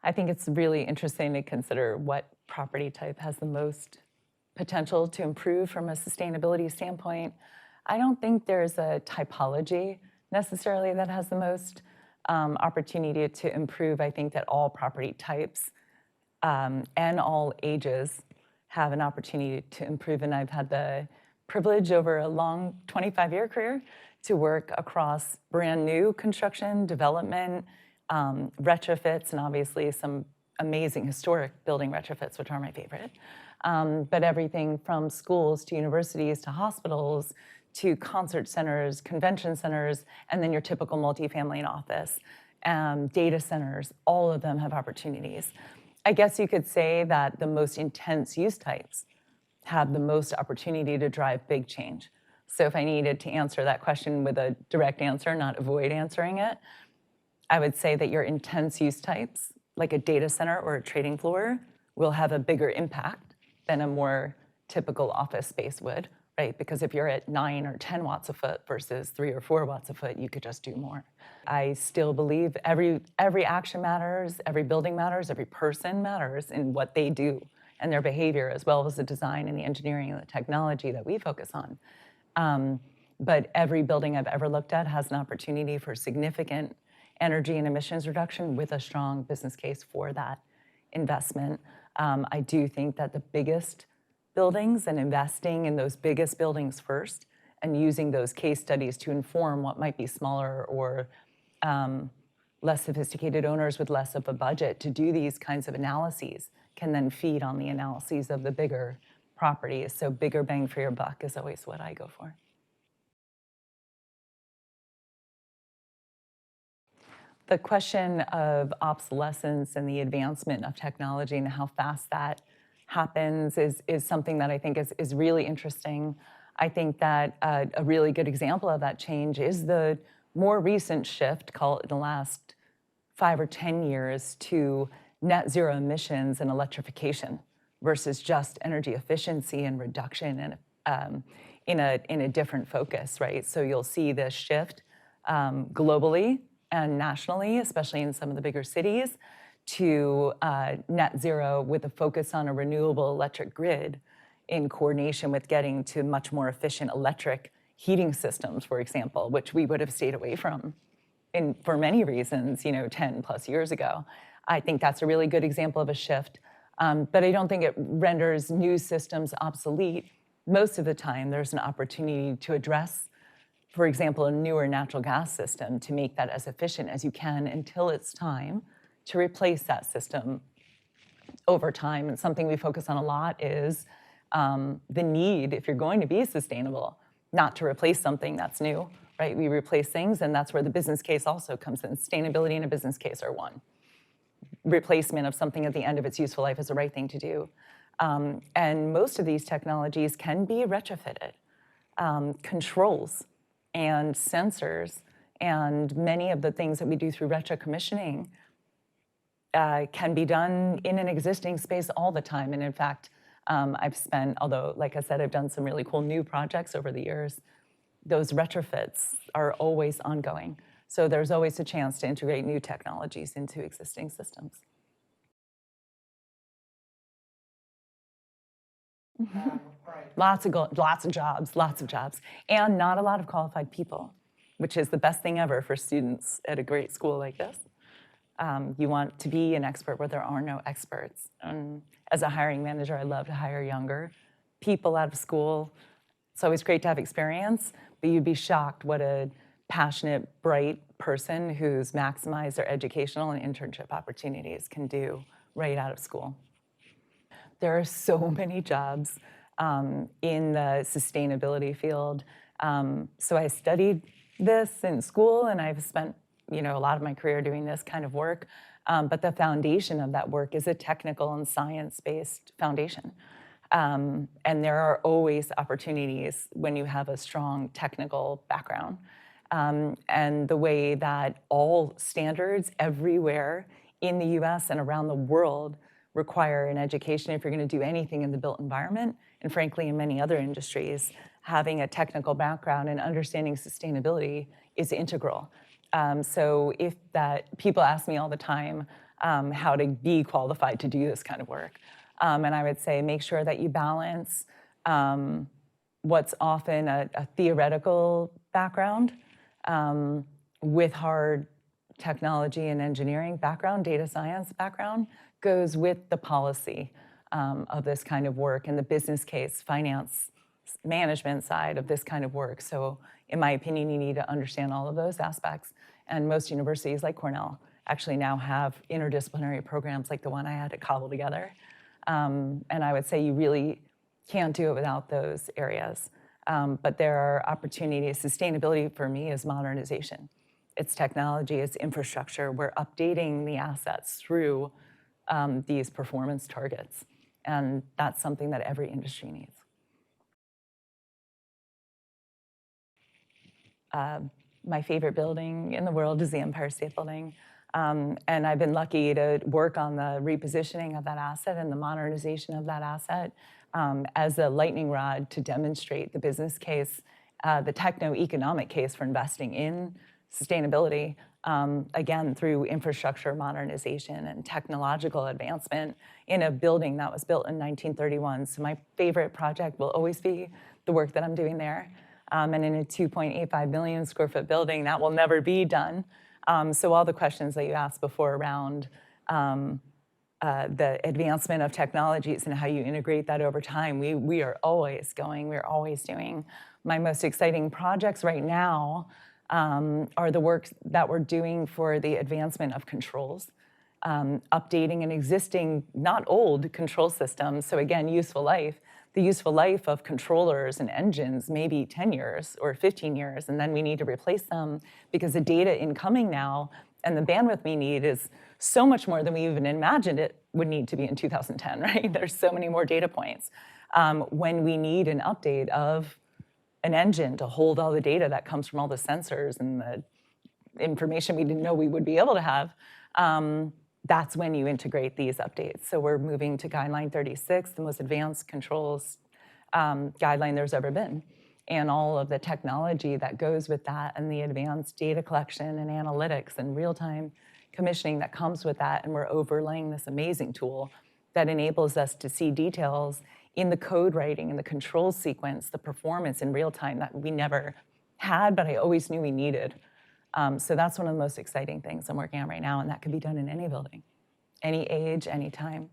I think it's really interesting to consider what property type has the most potential to improve from a sustainability standpoint. I don't think there's a typology necessarily that has the most opportunity to improve. I think that all property types and all ages have an opportunity to improve. And I've had the privilege over a long 25-year career to work across brand new construction, development, retrofits, and obviously some amazing historic building retrofits, which are my favorite. But everything from schools to universities to hospitals to concert centers, convention centers, and then your typical multifamily and office, data centers, all of them have opportunities. I guess you could say that the most intense use types have the most opportunity to drive big change. So if I needed to answer that question with a direct answer, not avoid answering it, I would say that your intense use types, like a data center or a trading floor, will have a bigger impact than a more typical office space would, right? Because if you're at 9 or 10 watts a foot versus 3 or 4 watts a foot, you could just do more. I still believe every action matters, every building matters, every person matters in what they do and their behavior, as well as the design and the engineering and the technology that we focus on. But every building I've ever looked at has an opportunity for significant energy and emissions reduction with a strong business case for that investment. I do think that the biggest buildings and investing in those biggest buildings first and using those case studies to inform what might be smaller or less sophisticated owners with less of a budget to do these kinds of analyses can then feed on the analyses of the bigger properties. So bigger bang for your buck is always what I go for. The question of obsolescence and the advancement of technology and how fast that happens is something that I think is really interesting. I think that a really good example of that change is the more recent shift, call it in the last 5 or 10 years, to net zero emissions and electrification versus just energy efficiency and reduction and in a different focus, right? So you'll see this shift globally and nationally, especially in some of the bigger cities, to net zero with a focus on a renewable electric grid in coordination with getting to much more efficient electric heating systems, for example, which we would have stayed away from for many reasons, 10 plus years ago. I think that's a really good example of a shift, but I don't think it renders new systems obsolete. Most of the time, there's an opportunity to address, for example, a newer natural gas system to make that as efficient as you can until it's time to replace that system over time. And something we focus on a lot is the need, if you're going to be sustainable, not to replace something that's new, right? We replace things, and that's where the business case also comes in. Sustainability and a business case are one. Replacement of something at the end of its useful life is the right thing to do. And most of these technologies can be retrofitted. Controls and sensors and many of the things that we do through retro-commissioning can be done in an existing space all the time. And in fact, I've spent, although like I said, I've done some really cool new projects over the years, those retrofits are always ongoing. So there's always a chance to integrate new technologies into existing systems. Lots of jobs, and not a lot of qualified people, which is the best thing ever for students at a great school like this. You want to be an expert where there are no experts. As a hiring manager, I love to hire younger people out of school. It's always great to have experience, but you'd be shocked what a passionate, bright person who's maximized their educational and internship opportunities can do right out of school. There are so many jobs in the sustainability field. So I studied this in school, and I've spent a lot of my career doing this kind of work. But the foundation of that work is a technical and science-based foundation. And there are always opportunities when you have a strong technical background. And the way that all standards everywhere in the US and around the world require an education if you're going to do anything in the built environment, and frankly in many other industries, having a technical background and understanding sustainability is integral. So if that, people ask me all the time, how to be qualified to do this kind of work. And I would say make sure that you balance what's often a theoretical background with hard technology and engineering background, data science background, goes with the policy of this kind of work and the business case, finance, management side of this kind of work. So in my opinion, you need to understand all of those aspects. And most universities like Cornell actually now have interdisciplinary programs like the one I had to cobble together. And I would say you really can't do it without those areas. But there are opportunities. Sustainability for me is modernization. It's technology, it's infrastructure. We're updating the assets through these performance targets. And that's something that every industry needs. My favorite building in the world is the Empire State Building. And I've been lucky to work on the repositioning of that asset and the modernization of that asset as a lightning rod to demonstrate the business case, the techno-economic case for investing in sustainability, again, through infrastructure modernization and technological advancement in a building that was built in 1931. So my favorite project will always be the work that I'm doing there. And in a 2.85 million square foot building, that will never be done. So all the questions that you asked before around the advancement of technologies and how you integrate that over time, we are always going, we're always doing. My most exciting projects right now are the work that we're doing for the advancement of controls, updating an existing, not old, control system. So again, useful life. The useful life of controllers and engines may be 10 years or 15 years, and then we need to replace them because the data incoming now and the bandwidth we need is so much more than we even imagined it would need to be in 2010, right? There's so many more data points. When we need an update of an engine to hold all the data that comes from all the sensors and the information we didn't know we would be able to have, that's when you integrate these updates. So we're moving to Guideline 36, the most advanced controls guideline there's ever been. And all of the technology that goes with that and the advanced data collection and analytics and real-time commissioning that comes with that. And we're overlaying this amazing tool that enables us to see details in the code writing, in the control sequence, the performance in real time that we never had, but I always knew we needed. So that's one of the most exciting things I'm working on right now, and that can be done in any building, any age, any time.